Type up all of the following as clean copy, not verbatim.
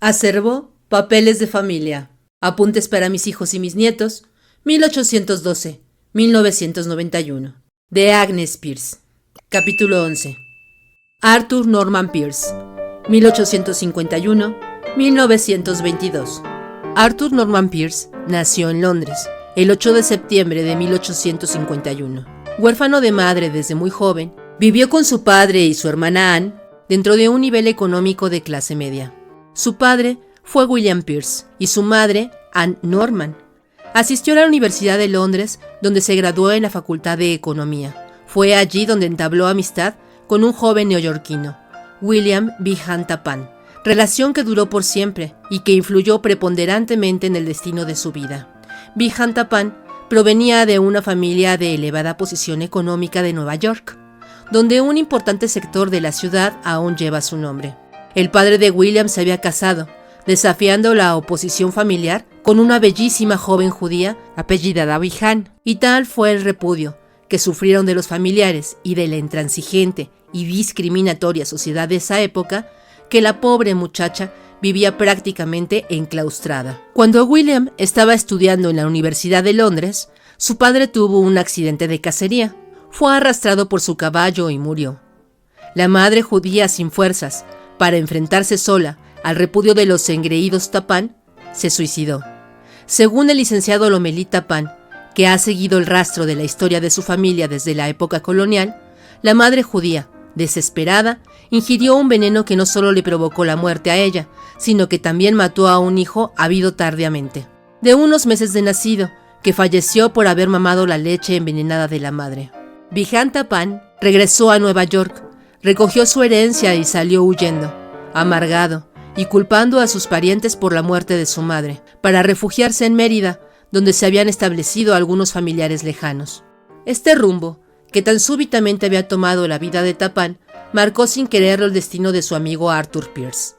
Acervo, papeles de familia. Apuntes para mis hijos y mis nietos, 1812-1991. De Agnes Pierce. Capítulo 11. Arthur Norman Pierce, 1851-1922. Arthur Norman Pierce nació en Londres el 8 de septiembre de 1851. Huérfano de madre desde muy joven, vivió con su padre y su hermana Anne dentro de un nivel económico de clase media. Su padre fue William Pierce y su madre, Anne Norman. Asistió a la Universidad de Londres, donde se graduó en la Facultad de Economía. Fue allí donde entabló amistad con un joven neoyorquino, William Behan Tappan, relación que duró por siempre y que influyó preponderantemente en el destino de su vida. Behan Tappan provenía de una familia de elevada posición económica de Nueva York, donde un importante sector de la ciudad aún lleva su nombre. El padre de William se había casado, desafiando la oposición familiar con una bellísima joven judía apellidada Behan, y tal fue el repudio que sufrieron de los familiares y de la intransigente y discriminatoria sociedad de esa época, que la pobre muchacha vivía prácticamente enclaustrada. Cuando William estaba estudiando en la Universidad de Londres, su padre tuvo un accidente de cacería. Fue arrastrado por su caballo y murió. La madre judía, sin fuerzas para enfrentarse sola al repudio de los engreídos Tappan, se suicidó. Según el licenciado Lomelí Tappan, que ha seguido el rastro de la historia de su familia desde la época colonial, la madre judía, desesperada, ingirió un veneno que no solo le provocó la muerte a ella, sino que también mató a un hijo habido tardíamente, de unos meses de nacido, que falleció por haber mamado la leche envenenada de la madre. Behan Tappan regresó a Nueva York, recogió su herencia y salió huyendo, amargado y culpando a sus parientes por la muerte de su madre, para refugiarse en Mérida, donde se habían establecido algunos familiares lejanos. Este rumbo, que tan súbitamente había tomado la vida de Tappan, marcó sin quererlo el destino de su amigo Arthur Pierce.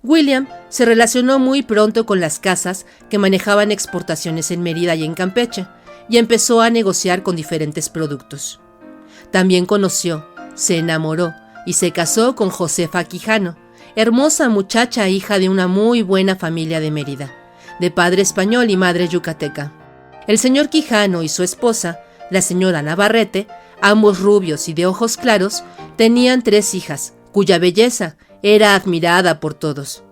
William se relacionó muy pronto con las casas que manejaban exportaciones en Mérida y en Campeche, y empezó a negociar con diferentes productos. También conoció, se enamoró y se casó con Josefa Quijano, hermosa muchacha hija de una muy buena familia de Mérida, de padre español y madre yucateca. El señor Quijano y su esposa, la señora Navarrete, ambos rubios y de ojos claros, tenían 3 hijas, cuya belleza era admirada por todos.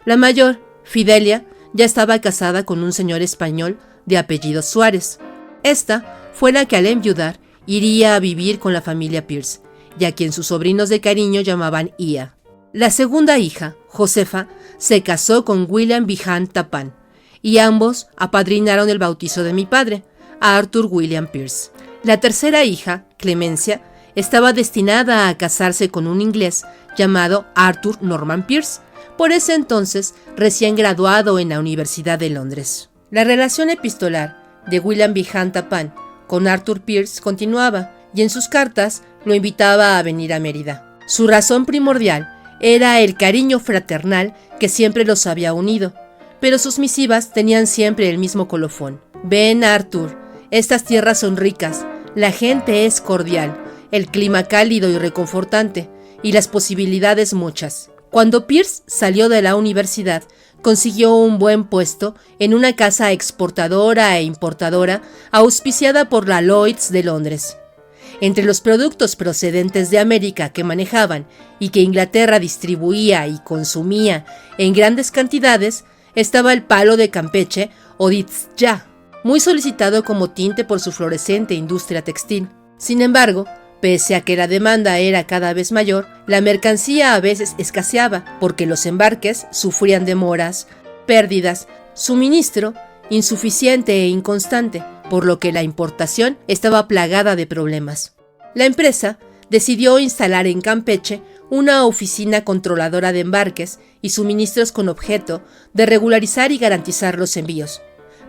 La mayor, Fidelia, ya estaba casada con un señor español de apellido Suárez. Esta fue la que al enviudar iría a vivir con la familia Pierce, y a quien sus sobrinos de cariño llamaban Ia. La segunda hija, Josefa, se casó con William Behan Tappan, y ambos apadrinaron el bautizo de mi padre, Arthur William Pierce. La tercera hija, Clemencia, estaba destinada a casarse con un inglés llamado Arthur Norman Pierce, por ese entonces recién graduado en la Universidad de Londres. La relación epistolar de William Behan Tappan con Arthur Pierce continuaba, y en sus cartas lo invitaba a venir a Mérida. Su razón primordial era el cariño fraternal que siempre los había unido, pero sus misivas tenían siempre el mismo colofón. Ven, Arthur, estas tierras son ricas, la gente es cordial, el clima cálido y reconfortante, y las posibilidades muchas. Cuando Pierce salió de la universidad, consiguió un buen puesto en una casa exportadora e importadora auspiciada por la Lloyd's de Londres. Entre los productos procedentes de América que manejaban y que Inglaterra distribuía y consumía en grandes cantidades, estaba el palo de Campeche o Ditzya, muy solicitado como tinte por su florescente industria textil. Sin embargo, pese a que la demanda era cada vez mayor, la mercancía a veces escaseaba porque los embarques sufrían demoras, pérdidas, suministro insuficiente e inconstante, por lo que la importación estaba plagada de problemas. La empresa decidió instalar en Campeche una oficina controladora de embarques y suministros con objeto de regularizar y garantizar los envíos,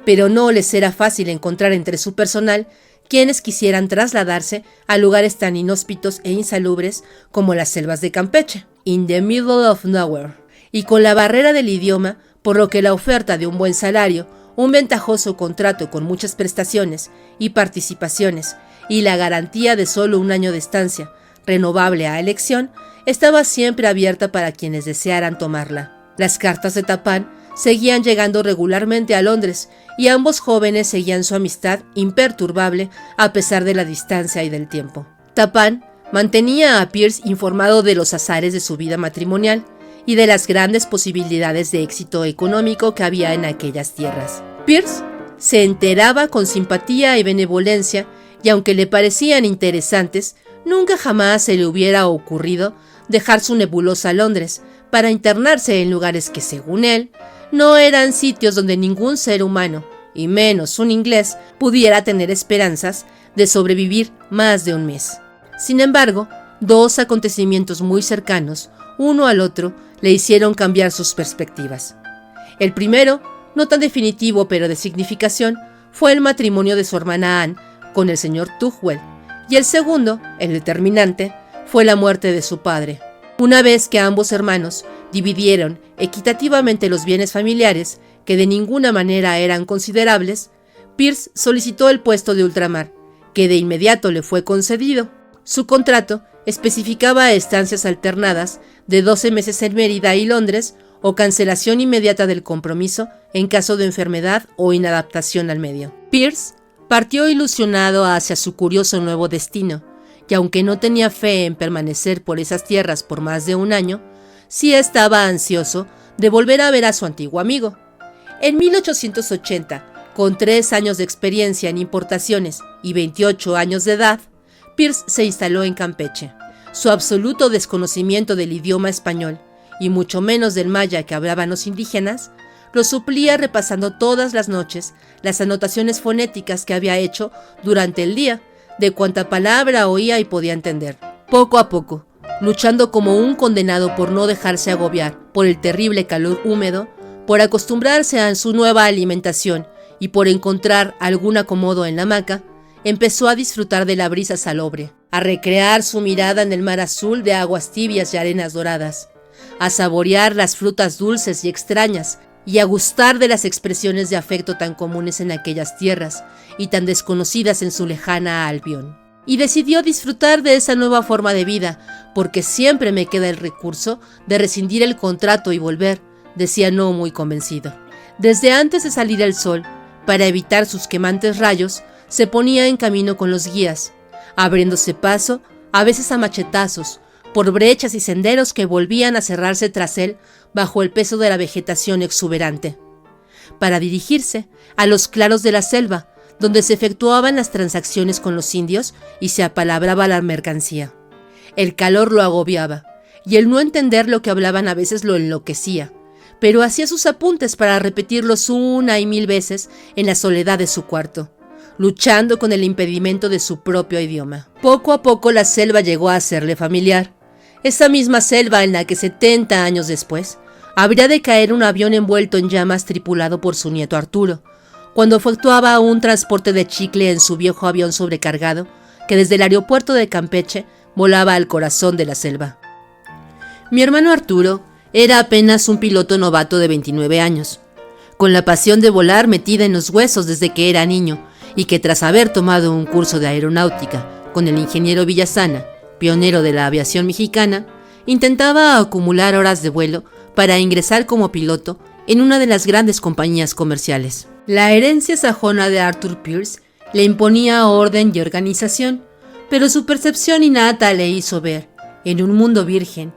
pero no les era fácil encontrar entre su personal quienes quisieran trasladarse a lugares tan inhóspitos e insalubres como las selvas de Campeche, in the middle of nowhere, y con la barrera del idioma, por lo que la oferta de un buen salario, un ventajoso contrato con muchas prestaciones y participaciones y la garantía de solo 1 año de estancia, renovable a elección, estaba siempre abierta para quienes desearan tomarla. Las cartas de Tappan seguían llegando regularmente a Londres y ambos jóvenes seguían su amistad imperturbable a pesar de la distancia y del tiempo. Tappan mantenía a Pierce informado de los azares de su vida matrimonial y de las grandes posibilidades de éxito económico que había en aquellas tierras. Pierce se enteraba con simpatía y benevolencia, y aunque le parecían interesantes, nunca jamás se le hubiera ocurrido dejar su nebulosa Londres para internarse en lugares que, según él, no eran sitios donde ningún ser humano, y menos un inglés, pudiera tener esperanzas de sobrevivir más de un mes. Sin embargo, dos acontecimientos muy cercanos, uno al otro, le hicieron cambiar sus perspectivas. El primero, no tan definitivo pero de significación, fue el matrimonio de su hermana Anne con el señor Tugwell, y el segundo, el determinante, fue la muerte de su padre. Una vez que ambos hermanos dividieron equitativamente los bienes familiares, que de ninguna manera eran considerables, Pierce solicitó el puesto de ultramar, que de inmediato le fue concedido. Su contrato especificaba estancias alternadas de 12 meses en Mérida y Londres o cancelación inmediata del compromiso en caso de enfermedad o inadaptación al medio. Pierce partió ilusionado hacia su curioso nuevo destino, y aunque no tenía fe en permanecer por esas tierras por más de un año, sí estaba ansioso de volver a ver a su antiguo amigo. En 1880, con 3 años de experiencia en importaciones y 28 años de edad, Pierce se instaló en Campeche. Su absoluto desconocimiento del idioma español, y mucho menos del maya que hablaban los indígenas, lo suplía repasando todas las noches las anotaciones fonéticas que había hecho durante el día, de cuanta palabra oía y podía entender. Poco a poco, luchando como un condenado por no dejarse agobiar por el terrible calor húmedo, por acostumbrarse a su nueva alimentación y por encontrar algún acomodo en la hamaca, empezó a disfrutar de la brisa salobre, a recrear su mirada en el mar azul de aguas tibias y arenas doradas, a saborear las frutas dulces y extrañas y a gustar de las expresiones de afecto tan comunes en aquellas tierras y tan desconocidas en su lejana Albión. Y decidió disfrutar de esa nueva forma de vida, porque siempre me queda el recurso de rescindir el contrato y volver, decía no muy convencido. Desde antes de salir el sol, para evitar sus quemantes rayos, se ponía en camino con los guías, abriéndose paso, a veces a machetazos, por brechas y senderos que volvían a cerrarse tras él bajo el peso de la vegetación exuberante, para dirigirse a los claros de la selva, donde se efectuaban las transacciones con los indios y se apalabraba la mercancía. El calor lo agobiaba, y el no entender lo que hablaban a veces lo enloquecía, pero hacía sus apuntes para repetirlos una y mil veces en la soledad de su cuarto, luchando con el impedimento de su propio idioma. Poco a poco la selva llegó a serle familiar, esa misma selva en la que 70 años después habría de caer un avión envuelto en llamas tripulado por su nieto Arturo, cuando efectuaba un transporte de chicle en su viejo avión sobrecargado que desde el aeropuerto de Campeche volaba al corazón de la selva. Mi hermano Arturo era apenas un piloto novato de 29 años, con la pasión de volar metida en los huesos desde que era niño y que tras haber tomado un curso de aeronáutica con el ingeniero Villasana, pionero de la aviación mexicana, intentaba acumular horas de vuelo para ingresar como piloto en una de las grandes compañías comerciales. La herencia sajona de Arthur Pierce le imponía orden y organización, pero su percepción innata le hizo ver, en un mundo virgen,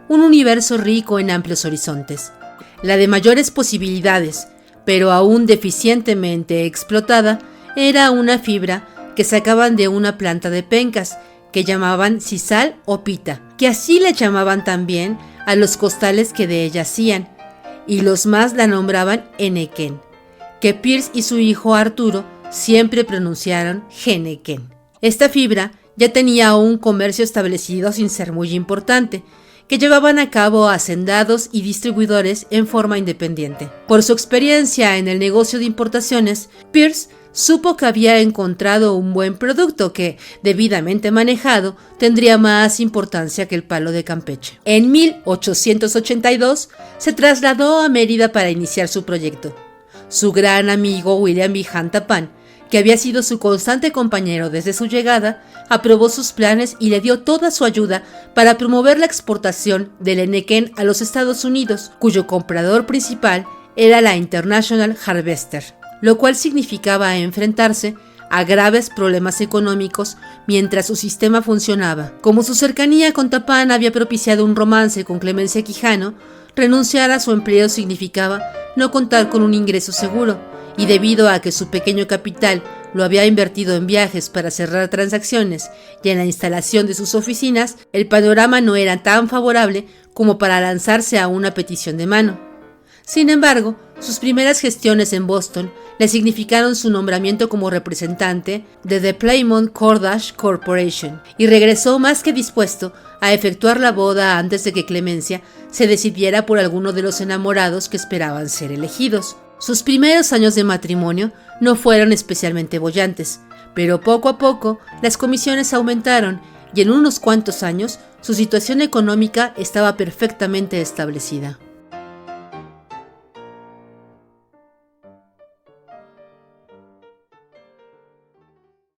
un universo rico en amplios horizontes. La de mayores posibilidades, pero aún deficientemente explotada, era una fibra que sacaban de una planta de pencas, que llamaban sisal o pita, que así le llamaban también a los costales que de ella hacían, y los más la nombraban enequén, que Pierce y su hijo Arturo siempre pronunciaron genequén. Esta fibra ya tenía un comercio establecido sin ser muy importante, que llevaban a cabo hacendados y distribuidores en forma independiente. Por su experiencia en el negocio de importaciones, Pierce supo que había encontrado un buen producto que, debidamente manejado, tendría más importancia que el palo de Campeche. En 1882 se trasladó a Mérida para iniciar su proyecto. Su gran amigo William B. Hunt Tappan, que había sido su constante compañero desde su llegada, aprobó sus planes y le dio toda su ayuda para promover la exportación del henequén a los Estados Unidos, cuyo comprador principal era la International Harvester, lo cual significaba enfrentarse a graves problemas económicos mientras su sistema funcionaba. Como su cercanía con Tappan había propiciado un romance con Clemencia Quijano, renunciar a su empleo significaba no contar con un ingreso seguro, y debido a que su pequeño capital lo había invertido en viajes para cerrar transacciones y en la instalación de sus oficinas, el panorama no era tan favorable como para lanzarse a una petición de mano. Sin embargo, sus primeras gestiones en Boston le significaron su nombramiento como representante de The Plymouth Cordash Corporation y regresó más que dispuesto a efectuar la boda antes de que Clemencia se decidiera por alguno de los enamorados que esperaban ser elegidos. Sus primeros años de matrimonio no fueron especialmente bollantes, pero poco a poco las comisiones aumentaron y en unos cuantos años su situación económica estaba perfectamente establecida.